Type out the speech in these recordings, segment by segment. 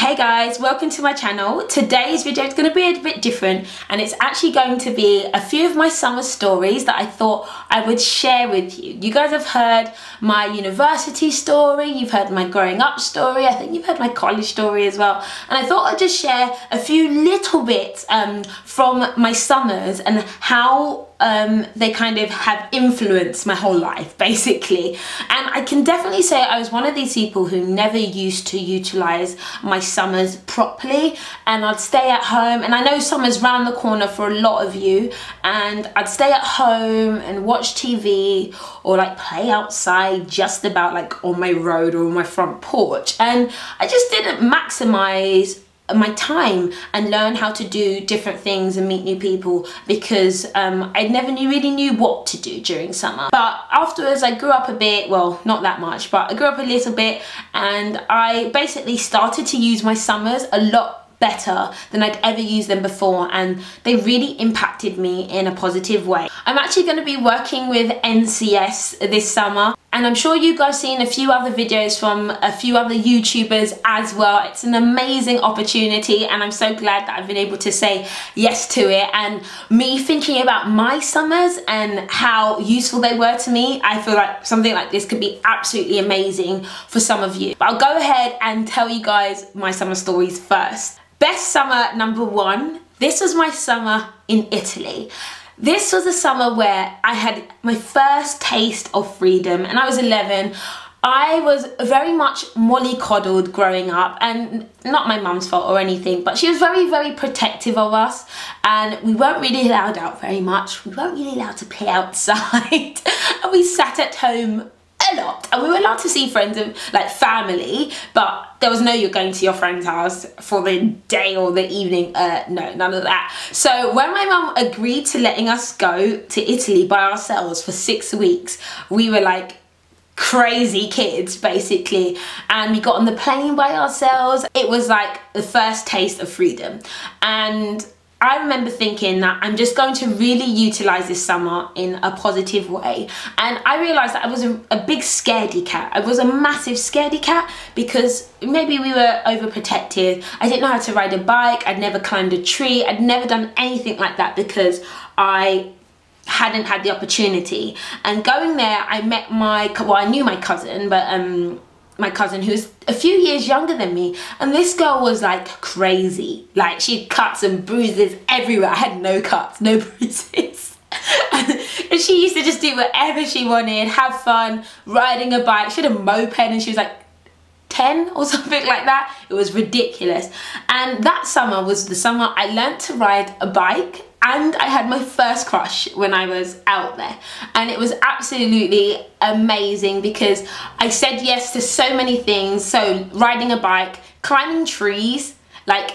Hey guys, welcome to my channel. Today's video is going to be a bit different and it's actually going to be a few of my summer stories that I thought I would share with you. You guys have heard my university story, you've heard my growing up story, I think you've heard my college story as well, and I thought I'd just share a few little bits from my summers and how they kind of have influenced my whole life basically. And I can definitely say I was one of these people who never used to utilize my summers properly, and I'd stay at home, and I know summer's round the corner for a lot of you, and I'd stay at home and watch TV or like play outside just about like on my road or on my front porch, and I just didn't maximize my time and learn how to do different things and meet new people because I never really knew what to do during summer. But afterwards I grew up a bit, well not that much, but I grew up a little bit, and I basically started to use my summers a lot better than I'd ever used them before, and they really impacted me in a positive way. I'm actually going to be working with NCS this summer, and I'm sure you guys seen a few other videos from a few other YouTubers as well. It's an amazing opportunity and I'm so glad that I've been able to say yes to it. And me thinking about my summers and how useful they were to me, I feel like something like this could be absolutely amazing for some of you. But I'll go ahead and tell you guys my summer stories first. Best summer number one, this was my summer in Italy. This was a summer where I had my first taste of freedom, and I was 11. I was very much mollycoddled growing up, and not my mum's fault or anything, but she was very protective of us, and we weren't really allowed out very much. We weren't really allowed to play outside and we sat at home a lot, and we were allowed to see friends and like family, but there was no you're going to your friend's house for the day or the evening. No, none of that. So when my mum agreed to letting us go to Italy by ourselves for 6 weeks, we were like crazy kids basically, and we got on the plane by ourselves. It was like the first taste of freedom, and I remember thinking that I'm just going to really utilize this summer in a positive way. And I realized that I was a big scaredy cat. I was a massive scaredy cat because maybe we were overprotective. I didn't know how to ride a bike. I'd never climbed a tree. I'd never done anything like that because I hadn't had the opportunity. And going there, I met I knew my cousin, but my cousin who was a few years younger than me, and this girl was like crazy. Like she had cuts and bruises everywhere. I had no cuts, no bruises. And she used to just do whatever she wanted, have fun, riding a bike. She had a moped and she was like 10 or something like that. It was ridiculous. And that summer was the summer I learnt to ride a bike, and I had my first crush when I was out there, and it was absolutely amazing because I said yes to so many things. So riding a bike, climbing trees,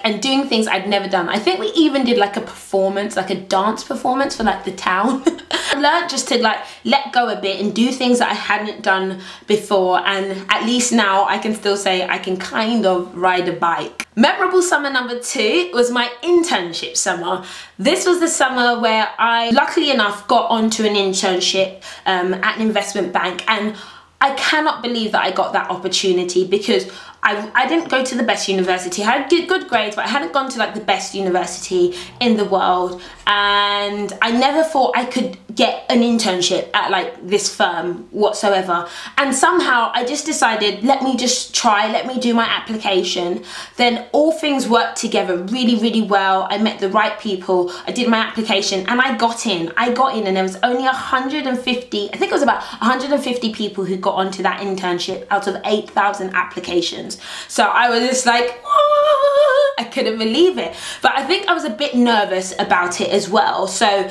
and doing things I'd never done. I think we even did like a performance, like a dance performance for like the town. I learned just to like let go a bit and do things that I hadn't done before, and at least now I can still say I can kind of ride a bike. Memorable summer number two was my internship summer. This was the summer where I luckily enough got onto an internship at an investment bank, and I cannot believe that I got that opportunity because I didn't go to the best university. I had good grades, but I hadn't gone to like the best university in the world, and I never thought I could get an internship at like this firm whatsoever. And somehow I just decided, let me just try, let me do my application. Then all things worked together really well. I met the right people, I did my application, and I got in, and there was only 150, I think it was about 150 people who got onto that internship out of 8,000 applications. So I was just like, oh, I couldn't believe it. But I think I was a bit nervous about it as well. So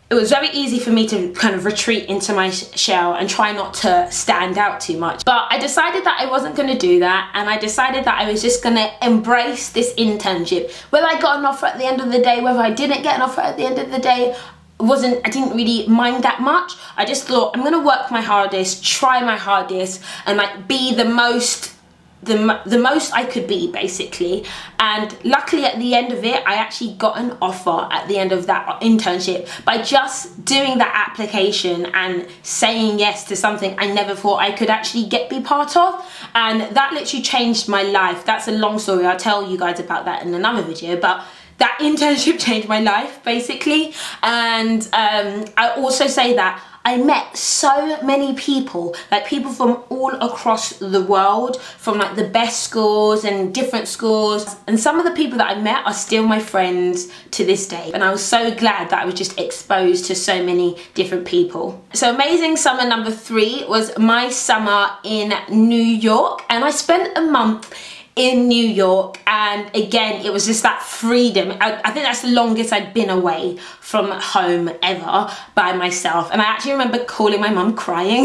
it was very easy for me to kind of retreat into my shell and try not to stand out too much. But I decided that I wasn't going to do that, and I decided that I was just going to embrace this internship. Whether I got an offer at the end of the day, whether I didn't get an offer at the end of the day, I didn't really mind that much. I just thought I'm going to work my hardest, try my hardest, and like be the most the most I could be, basically. And luckily at the end of it, I actually got an offer at the end of that internship by just doing that application and saying yes to something I never thought I could actually be part of. And that literally changed my life. That's a long story, I'll tell you guys about that in another video, but that internship changed my life, basically. And I also say that I met so many people, like people from all across the world, from like the best schools and different schools. And some of the people that I met are still my friends to this day. And I was so glad that I was just exposed to so many different people. So amazing summer number 3 was my summer in New York. And I spent a month in New York, and again it was just that freedom. I think that's the longest I'd been away from home ever by myself. And I actually remember calling my mum crying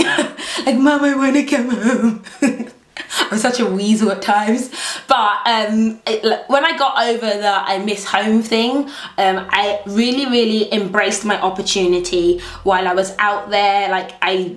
like, "Mum, I want to come home." I'm such a weasel at times, but when I got over the I miss home thing, I really embraced my opportunity while I was out there. Like I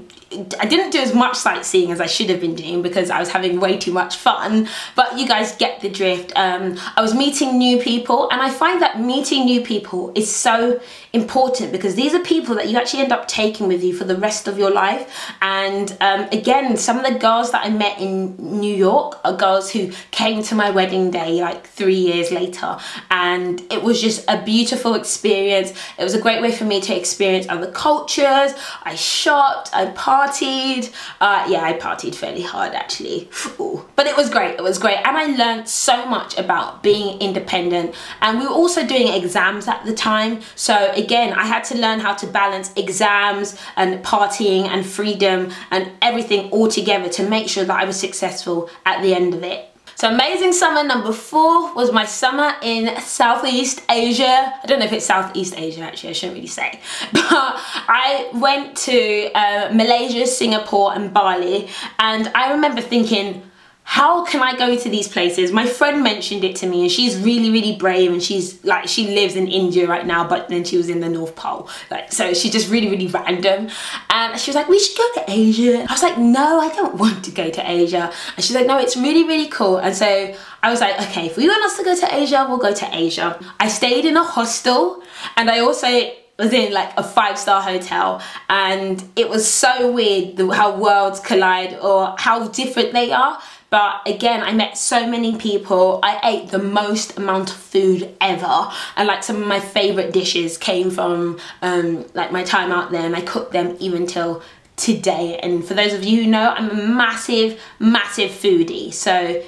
didn't do as much sightseeing as I should have been doing because I was having way too much fun, but you guys get the drift. I was meeting new people, and I find that meeting new people is so important because these are people that you actually end up taking with you for the rest of your life. And again, some of the girls that I met in New York are girls who came to my wedding day like 3 years later, and it was just a beautiful experience. It was a great way for me to experience other cultures. I shopped, I partied. Yeah, I partied fairly hard actually. Ooh. But it was great, and I learned so much about being independent. And we were also doing exams at the time, so again I had to learn how to balance exams and partying and freedom and everything all together to make sure that I was successful at the end of it. So amazing summer number 4 was my summer in Southeast Asia. I don't know if it's Southeast Asia actually, I shouldn't really say. But I went to Malaysia, Singapore and Bali, and I remember thinking, how can I go to these places? My friend mentioned it to me, and she's really brave, and she's like, she lives in India right now, but then she was in the North Pole. Like, so she's just really random. And she was like, we should go to Asia. I was like, no, I don't want to go to Asia. And she's like, no, it's really cool. And so I was like, okay, if we want us to go to Asia, we'll go to Asia. I stayed in a hostel, and I also was in like a 5-star hotel, and it was so weird how worlds collide or how different they are. But again, I met so many people. I ate the most amount of food ever, and like some of my favorite dishes came from like my time out there, and I cook them even till today. And for those of you who know, I'm a massive foodie. So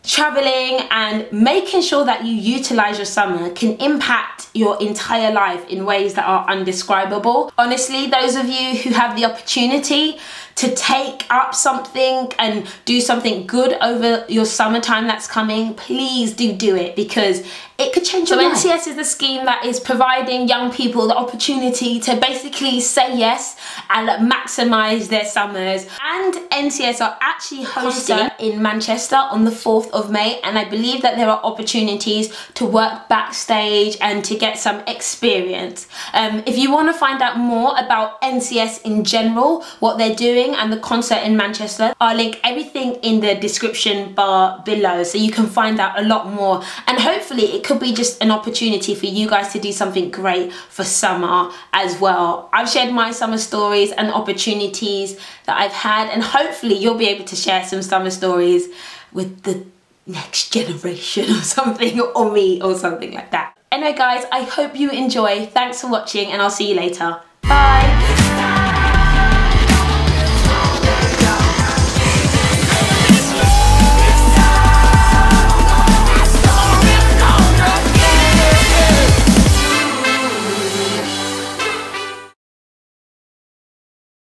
traveling and making sure that you utilize your summer can impact your entire life in ways that are undescribable. Honestly, those of you who have the opportunity to take up something and do something good over your summertime that's coming, please do it, because it could change your life. So NCS is the scheme that is providing young people the opportunity to basically say yes and maximize their summers. And NCS are actually hosting in Manchester on the 4th of May, and I believe that there are opportunities to work backstage and to get some experience. If you want to find out more about NCS in general, what they're doing and the concert in Manchester, I'll link everything in the description bar below so you can find out a lot more, and hopefully it could be just an opportunity for you guys to do something great for summer as well. I've shared my summer stories and opportunities that I've had, and hopefully you'll be able to share some summer stories with the next generation or something, or me or something like that. Anyway guys, I hope you enjoy. Thanks for watching, and I'll see you later. Bye.